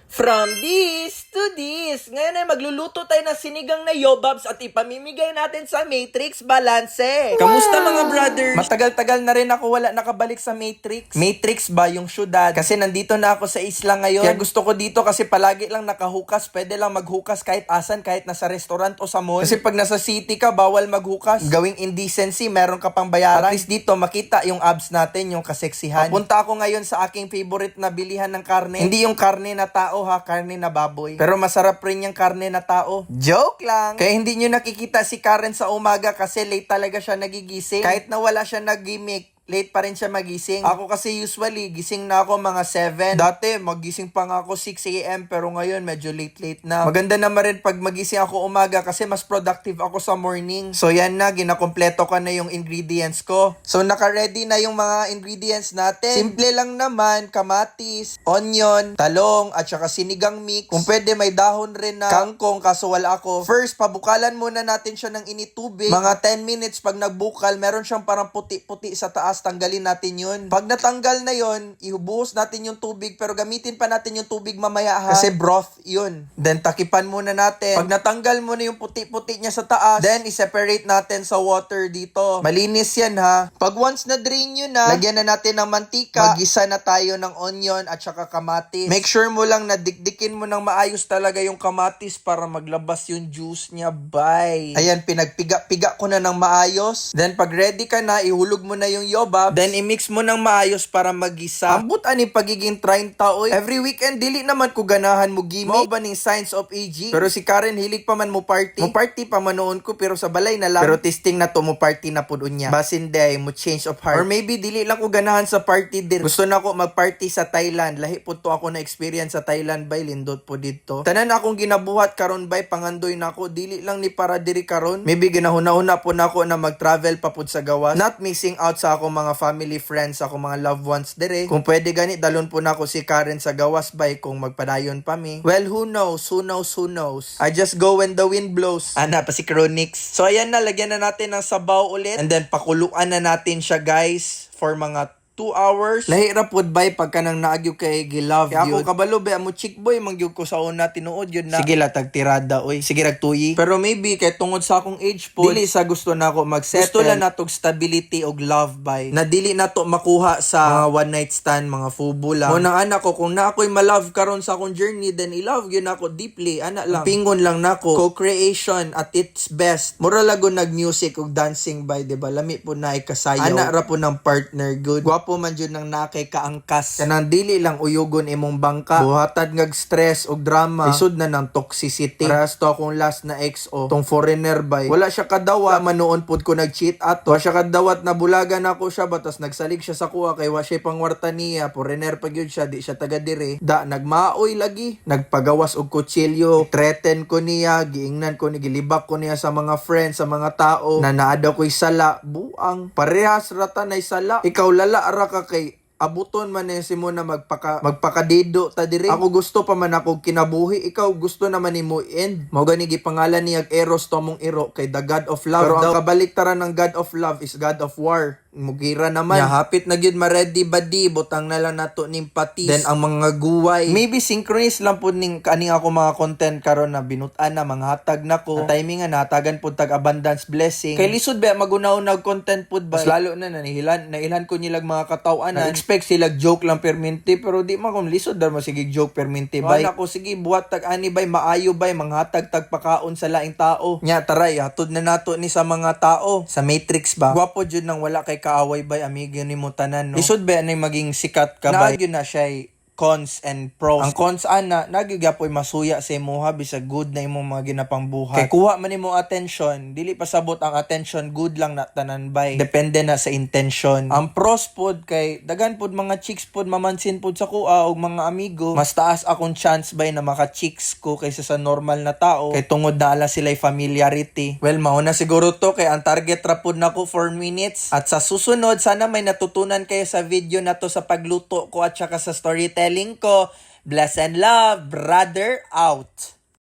From this to this, ngayon ay magluluto tayo ng sinigang na yobabs at ipamimigay natin sa Matrix Balanse. Kamusta mga brothers? Matagal-tagal na rin ako wala nakabalik sa Matrix. Matrix ba yung syudad? Kasi nandito na ako sa isla ngayon. Kaya gusto ko dito kasi palagi lang nakahukas. Pwede lang maghukas kahit asan, kahit nasa restaurant o sa mall. Kasi pag nasa city ka, bawal maghukas. Gawing indecency, meron ka pang bayaran. At least dito makita yung abs natin, yung kaseksihan. Papunta ako ngayon sa aking favorite na bilihan ng karne. Hindi yung karne na tao ha, karne na baboy. Pero masarap rin yung karne na tao. Joke lang! Kaya hindi nyo nakikita si Karen sa umaga kasi late talaga siya nagigising. Kahit na wala siya nag-gimmick, late pa rin siya magising. Ako kasi usually, gising na ako mga 7. Dati, magising pa nga ako 6 a.m. Pero ngayon, medyo late na. Maganda naman rin pag magising ako umaga kasi mas productive ako sa morning. So yan na, ginakompleto ko na yung ingredients ko. So naka-ready na yung mga ingredients natin. Simple lang naman, kamatis, onion, talong, at saka sinigang mix. Kung pwede, may dahon rin na kangkong kaso wala ako. First, pabukalan muna natin siya ng initubig. Mga 10 minutes pag nagbukal, meron siyang parang puti-puti sa taas. Tanggalin natin yun. Pag natanggal na yun, ibuhos natin yung tubig pero gamitin pa natin yung tubig mamaya ha. Kasi broth yun. Then takipan muna natin. Pag natanggal mo na yung puti-puti niya sa taas, then i-separate natin sa water dito. Malinis yan ha. Pag once na drain yun na, lagyan na natin ng mantika. Magisa na tayo ng onion at saka kamatis. Make sure mo lang na dikdikin mo ng maayos talaga yung kamatis para maglabas yung juice niya. Bye. Ayan, pinagpiga-piga ko na ng maayos. Then pag ready ka na, ihulog mo na yung yobabs. Then i-mix mo ng maayos para magisa. Ambot ani pagiging 30 oy. Every weekend dili naman ko ganahan mo gimmick. Mao ba ning signs of aging? Pero si Karen hilig pa man mo party. Mo party pa man noon ko pero sa balay na lang. Pero testing na to mo party na pud unya. Basin day mo change of heart. Or maybe dili lang ko ganahan sa party dir. Gusto na ko magparty sa Thailand. Lahi pud to ako na experience sa Thailand bay lindot po dito. Tanan akong ginabuhat karon bay pangandoy nako dili lang ni para diri karon. Maybe ginahuna-una po nako na mag-travel pa pud sa gawas. Not missing out sa akong mga family friends, ako mga loved ones dire. Kung pwede gani dalon po nako si Karen sa gawas bay kung magpadayon pa mi. Well, who knows? Who knows? Who knows? I just go when the wind blows. Ana pa si Chronix. So ayan na, lagyan na natin ng sabaw ulit. And then pakuluan na natin siya guys for mga 2 hours. Lahira pod bay pagka nang naagyo kay gilove yun. Ako kabalo ba mo chick boy mangyud ko sa una tinuod yun na. Sige la tagtirada oy. Sige ragtuyi. Pero maybe kay tungod sa akong age po, dili sa gusto nako mag-settle. Gusto lang natog stability og love bay. Na dili nato makuha sa mga one night stand, mga fubo lang. Mo nang anak ko kung na ako'y ma-love karon sa akong journey, then i-love gyud nako deeply. Ana lang. Pingon lang nako. Co-creation at its best. Mura lago nag-music og dancing bay, di ba? Lami po na ikasayaw. Ana ra po ng partner good. Po man jud nang nakay kaangkas. Kanang dili lang uyugon imong bangka. Buhatad ngag stress og drama. Isud na ng toxicity. Paras to akong last na XO. Tong foreigner bay. Wala siya kadawa. Manuon pud ko nag-cheat ato. Wala siya kadawat na bulagan ako siya. Batas nagsalig siya sa kuha. Kay wa siya pangwarta niya. Foreigner pa gyud siya. Di siya taga dire. Da nagmaoy lagi. Nagpagawas og kutsilyo. Threaten ko niya. Giingnan ko ni. Gilibak ko niya sa mga friends. Sa mga tao. Na naada ko'y sala. Buang. Parehas rata na'y sala. Ikaw lala ka kay abuton man si mo na magpakadedo ta diri. Ako gusto pa man ako kinabuhi, ikaw gusto naman nimo end. Mao gani gipangalan niya Eros to mong iro kay the God of Love. Pero ang kabaliktaran ng God of Love is God of War. Mugira naman. Ya, hapit na gyud ma-ready badi, butang na lang nato ning patis. Then ang mga guway. Maybe synchronous lang pud ning kaning ako mga content karon na binutan na mga hatag nako. Na timing nga natagan pud tag abundance blessing. Kay lisod ba magunaw content pud ba? Mas lalo na nailan ko nilag mga katawan na expect sila joke lang perminti pero di man kung lisod dar mo sige joke perminti bay. Ako sige buhat tag ani bay maayo bay mga hatag tag pakaon sa laing tao. Nya taray hatod na nato ni sa mga tao sa Matrix ba. Gwapo jud nang wala kay kaaway bay amigo ni mo tanan no. Lisod ba anay maging sikat ka bay. Nagyo na siya cons and pros. Ang cons ana nagyugapoy masuya sa imuha bisag good na imong mga ginapang buhat. Kay kuha man nimo attention, dili pasabot ang attention good lang na tanan bay. Depende na sa intention. Ang pros pod kay dagan pod mga chicks pod mamansin pod sa kuha og mga amigo. Mas taas akong chance bay na maka chicks ko kaysa sa normal na tao. Kay tungod na ala sila'y familiarity. Well, mao na siguro to kay ang target ra pod nako 4 minutes. At sa susunod sana may natutunan kayo sa video na to sa pagluto ko at saka sa storytelling ko. Bless and love, brother out.